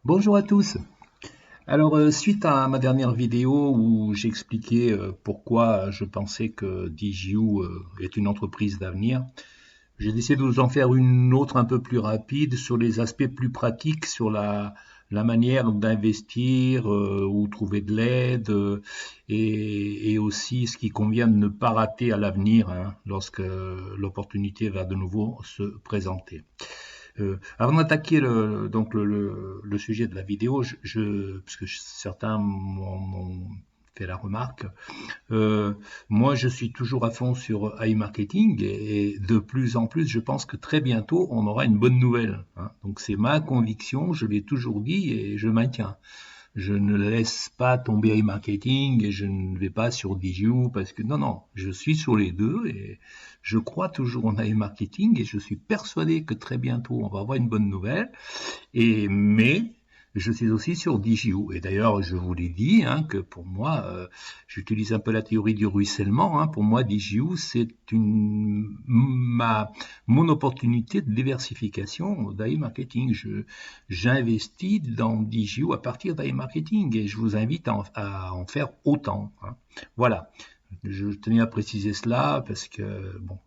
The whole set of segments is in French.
Bonjour à tous. Alors, suite à ma dernière vidéo où j'expliquais pourquoi je pensais que DigiU est une entreprise d'avenir, j'ai décidé de vous en faire une autre un peu plus rapide sur les aspects plus pratiques, sur la manière d'investir ou trouver de l'aide et aussi ce qui convient de ne pas rater à l'avenir, hein, lorsque l'opportunité va de nouveau se présenter. Avant d'attaquer le sujet de la vidéo, parce que certains m'ont fait la remarque, euh, moi je suis toujours à fond sur iMarketing et de plus en plus je pense que très bientôt on aura une bonne nouvelle, hein. Donc c'est ma conviction, je l'ai toujours dit et je maintiens. Je ne laisse pas tomber iMarketing et je ne vais pas sur DigiU parce que non, je suis sur les deux et je crois toujours en iMarketing et je suis persuadé que très bientôt on va avoir une bonne nouvelle. Mais je suis aussi sur DigiU. Et d'ailleurs, je vous l'ai dit, hein, que pour moi, j'utilise un peu la théorie du ruissellement, hein. Pour moi, DigiU, c'est mon opportunité de diversification d'iMarketing. J'investis dans DigiU à partir d'iMarketing et je vous invite à en faire autant, hein. Voilà. Je tenais à préciser cela parce que, bon,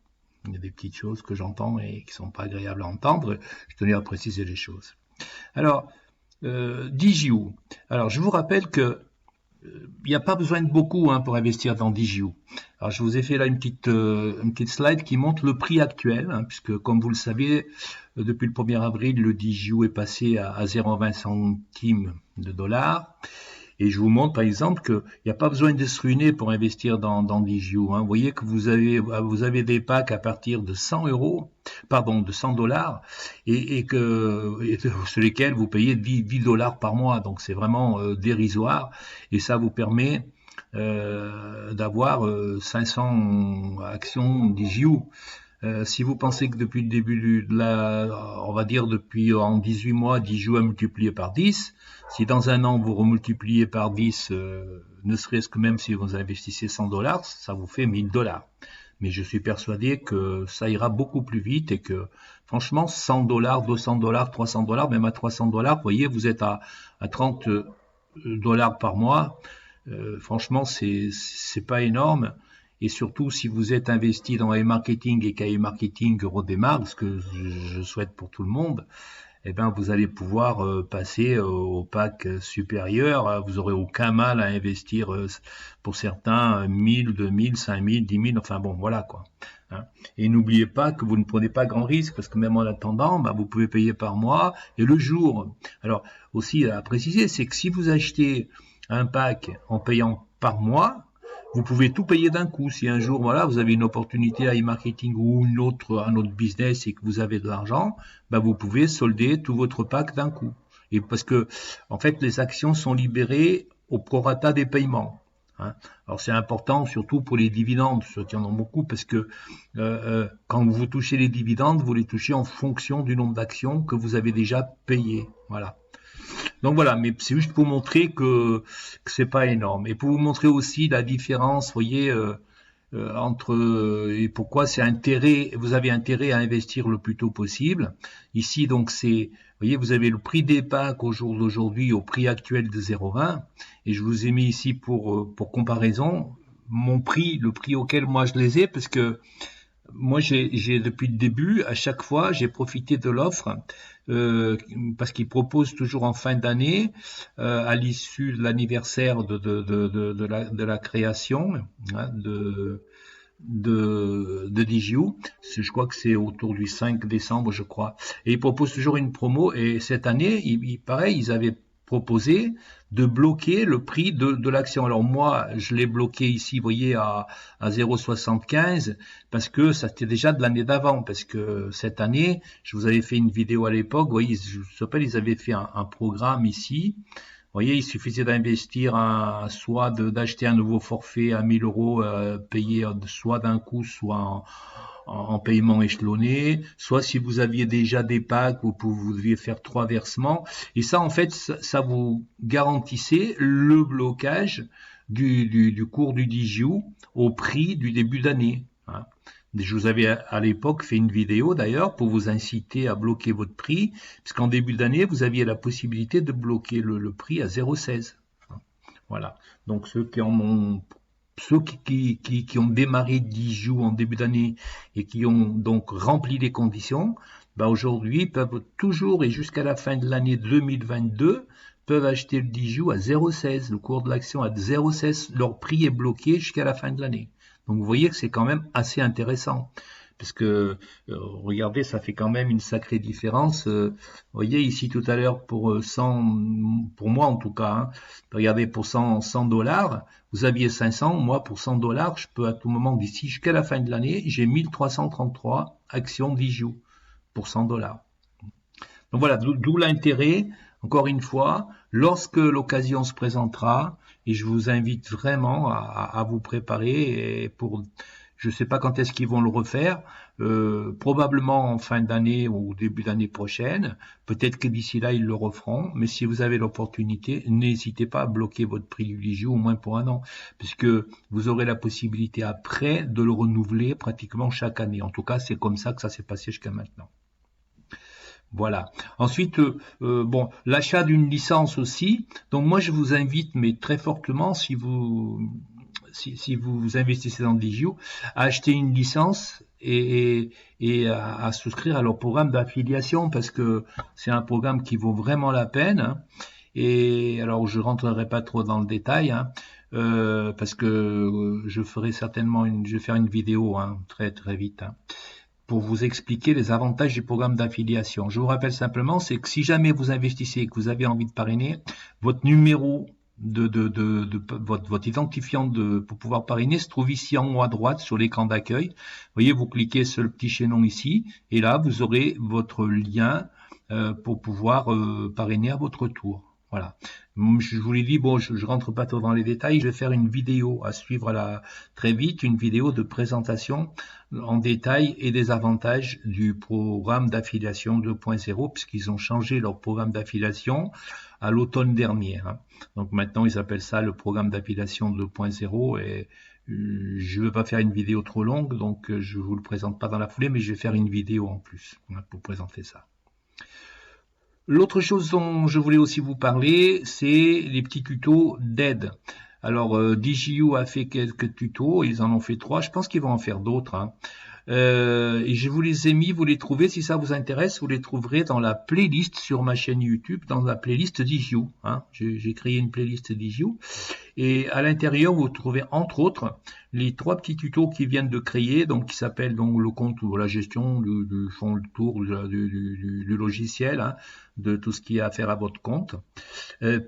il y a des petites choses que j'entends et qui sont pas agréables à entendre. Je tenais à préciser les choses. Alors, DigiU. Alors, je vous rappelle que il n'y a pas besoin de beaucoup, hein, pour investir dans DigiU. Alors, je vous ai fait là une petite slide qui montre le prix actuel, hein, puisque comme vous le savez, depuis le 1er avril, le DigiU est passé à 0,20 centimes de dollars. Et je vous montre par exemple qu'il n'y a pas besoin de se ruiner pour investir dans DigiU, hein. Vous voyez que vous avez des packs à partir de 100 euros, pardon, de 100 dollars, et sur lesquels vous payez 10 dollars par mois. Donc c'est vraiment dérisoire, et ça vous permet d'avoir 500 actions DigiU. Si vous pensez que depuis le début on va dire depuis en 18 mois, 10 jours à multiplier par 10, si dans un an vous remultipliez par 10, ne serait-ce que même si vous investissez 100 dollars, ça vous fait 1000 dollars. Mais je suis persuadé que ça ira beaucoup plus vite et que franchement 100 dollars, 200 dollars, 300 dollars, même à 300 dollars, vous voyez, vous êtes à 30 dollars par mois. Franchement, c'est pas énorme. Et surtout, si vous êtes investi dans iMarketing et qu'iMarketing redémarre, ce que je souhaite pour tout le monde, eh ben, vous allez pouvoir passer au pack supérieur. Vous aurez aucun mal à investir, pour certains, 1000, 2000, 5000, 10 000, enfin bon, voilà quoi, hein. Et n'oubliez pas que vous ne prenez pas grand risque, parce que même en attendant, bah, vous pouvez payer par mois et le jour. Alors, aussi à préciser, c'est que si vous achetez un pack en payant par mois, vous pouvez tout payer d'un coup. Si un jour, voilà, vous avez une opportunité à e-marketing ou un autre business et que vous avez de l'argent, ben vous pouvez solder tout votre pack d'un coup. Et parce que, en fait, les actions sont libérées au prorata des paiements, hein. Alors c'est important, surtout pour les dividendes, ceux qui en ont beaucoup, parce que quand vous touchez les dividendes, vous les touchez en fonction du nombre d'actions que vous avez déjà payées. Voilà. Donc voilà, mais c'est juste pour montrer que c'est pas énorme. Et pour vous montrer aussi la différence, vous voyez, entre et pourquoi vous avez intérêt à investir le plus tôt possible. Ici, donc, vous voyez, vous avez le prix des packs au jour d'aujourd'hui au prix actuel de 0,20. Et je vous ai mis ici pour comparaison mon prix, le prix auquel moi je les ai, parce que moi, j'ai depuis le début, à chaque fois, j'ai profité de l'offre, parce qu'ils proposent toujours en fin d'année, à l'issue de l'anniversaire de la création, hein, de DigiU. Je crois que c'est autour du 5 décembre, je crois. Et ils proposent toujours une promo. Et cette année, pareil, ils avaient proposé de bloquer le prix de l'action. Alors moi, je l'ai bloqué ici, vous voyez, à 0,75 parce que ça c'était déjà de l'année d'avant, parce que cette année, je vous avais fait une vidéo à l'époque, vous voyez, je vous rappelle, ils avaient fait un programme ici. Vous voyez, il suffisait d'investir soit d'acheter un nouveau forfait à 1000 euros, payé soit d'un coup, soit en paiement échelonné, soit si vous aviez déjà des packs, vous deviez faire 3 versements. Et ça, en fait, ça vous garantissait le blocage du cours du DigiU au prix du début d'année, hein. Je vous avais à l'époque fait une vidéo d'ailleurs pour vous inciter à bloquer votre prix, puisqu'en début d'année, vous aviez la possibilité de bloquer le prix à 0,16. Voilà. Donc ceux qui ont démarré Dijou en début d'année et qui ont donc rempli les conditions, bah aujourd'hui peuvent toujours et jusqu'à la fin de l'année 2022 peuvent acheter le Dijou à 0,16. Le cours de l'action à 0,16, leur prix est bloqué jusqu'à la fin de l'année. Donc vous voyez que c'est quand même assez intéressant. Parce que, regardez, ça fait quand même une sacrée différence. Vous voyez ici tout à l'heure pour 100, pour moi en tout cas, hein, regardez pour 100 $, vous aviez 500, moi pour 100 $, je peux à tout moment d'ici jusqu'à la fin de l'année, j'ai 1333 actions Dijou pour 100 $. Donc voilà, d'où l'intérêt, encore une fois, lorsque l'occasion se présentera, et je vous invite vraiment à vous préparer et pour, je ne sais pas quand est-ce qu'ils vont le refaire, probablement en fin d'année ou début d'année prochaine, peut-être que d'ici là ils le referont, mais si vous avez l'opportunité, n'hésitez pas à bloquer votre prix du bijou au moins pour un an, puisque vous aurez la possibilité après de le renouveler pratiquement chaque année. En tout cas, c'est comme ça que ça s'est passé jusqu'à maintenant. Voilà. Ensuite, bon, l'achat d'une licence aussi. Donc moi, je vous invite, mais très fortement, si vous investissez dans Digio, à acheter une licence et à souscrire à leur programme d'affiliation parce que c'est un programme qui vaut vraiment la peine. Hein. Et alors, je rentrerai pas trop dans le détail. Hein, parce que je ferai certainement je vais faire une vidéo hein, très très vite. Hein, pour vous expliquer les avantages du programme d'affiliation. Je vous rappelle simplement, c'est que si jamais vous investissez et que vous avez envie de parrainer, votre numéro votre identifiant pour pouvoir parrainer se trouve ici en haut à droite sur l'écran d'accueil. Vous voyez, vous cliquez sur le petit chaînon ici et là, vous aurez votre lien pour pouvoir parrainer à votre tour. Voilà. Je vous l'ai dit, bon, je rentre pas trop dans les détails. Je vais faire une vidéo à suivre très vite, une vidéo de présentation en détail et des avantages du programme d'affiliation 2.0 puisqu'ils ont changé leur programme d'affiliation à l'automne dernier. Hein. Donc maintenant, ils appellent ça le programme d'affiliation 2.0 et je ne veux pas faire une vidéo trop longue, donc je vous le présente pas dans la foulée, mais je vais faire une vidéo en plus hein, pour présenter ça. L'autre chose dont je voulais aussi vous parler, c'est les petits tutos d'aide. Alors, DJU a fait quelques tutos, ils en ont fait 3, je pense qu'ils vont en faire d'autres. Hein. Et je vous les ai mis, vous les trouvez, si ça vous intéresse, vous les trouverez dans la playlist sur ma chaîne YouTube, dans la playlist DJU. Hein. J'ai créé une playlist DJU. Et à l'intérieur, vous trouvez entre autres les 3 petits tutos qui viennent de créer, donc qui s'appellent donc le compte ou la gestion du fond le tour du logiciel, hein, de tout ce qui a à faire à votre compte.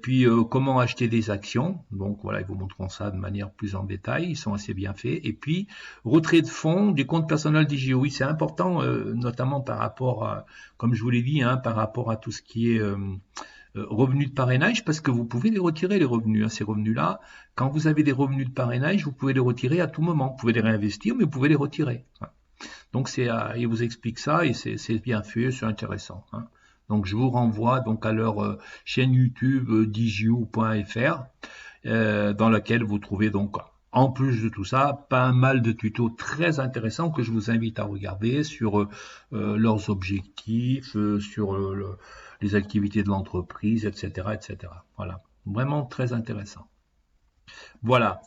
Puis comment acheter des actions, donc voilà, ils vous montreront ça de manière plus en détail, ils sont assez bien faits. Et puis retrait de fonds du compte personnel DJO, oui, c'est important, notamment par rapport à, comme je vous l'ai dit, hein, par rapport à tout ce qui est revenus de parrainage, parce que vous pouvez les retirer, les revenus. Hein, ces revenus-là, quand vous avez des revenus de parrainage, vous pouvez les retirer à tout moment. Vous pouvez les réinvestir, mais vous pouvez les retirer. Hein. Donc, il vous explique ça et c'est bien fait, c'est intéressant. Hein. Donc, je vous renvoie donc à leur chaîne YouTube dju.fr dans laquelle vous trouvez donc, en plus de tout ça, pas mal de tutos très intéressants que je vous invite à regarder sur leurs objectifs, sur les activités de l'entreprise, etc., etc. Voilà, vraiment très intéressant. Voilà.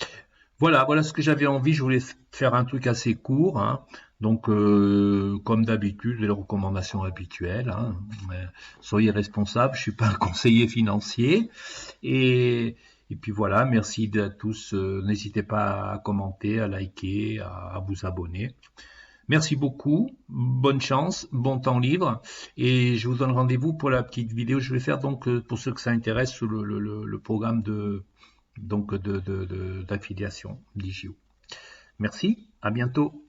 Voilà ce que j'avais envie. Je voulais faire un truc assez court. Hein. Donc, comme d'habitude, les recommandations habituelles. Hein. Soyez responsable. Je suis pas un conseiller financier. Et puis voilà. Merci à tous. N'hésitez pas à commenter, à liker, à vous abonner. Merci beaucoup, bonne chance, bon temps libre, et je vous donne rendez-vous pour la petite vidéo que je vais faire donc pour ceux que ça intéresse sur le programme d'affiliation DJU. Merci, à bientôt.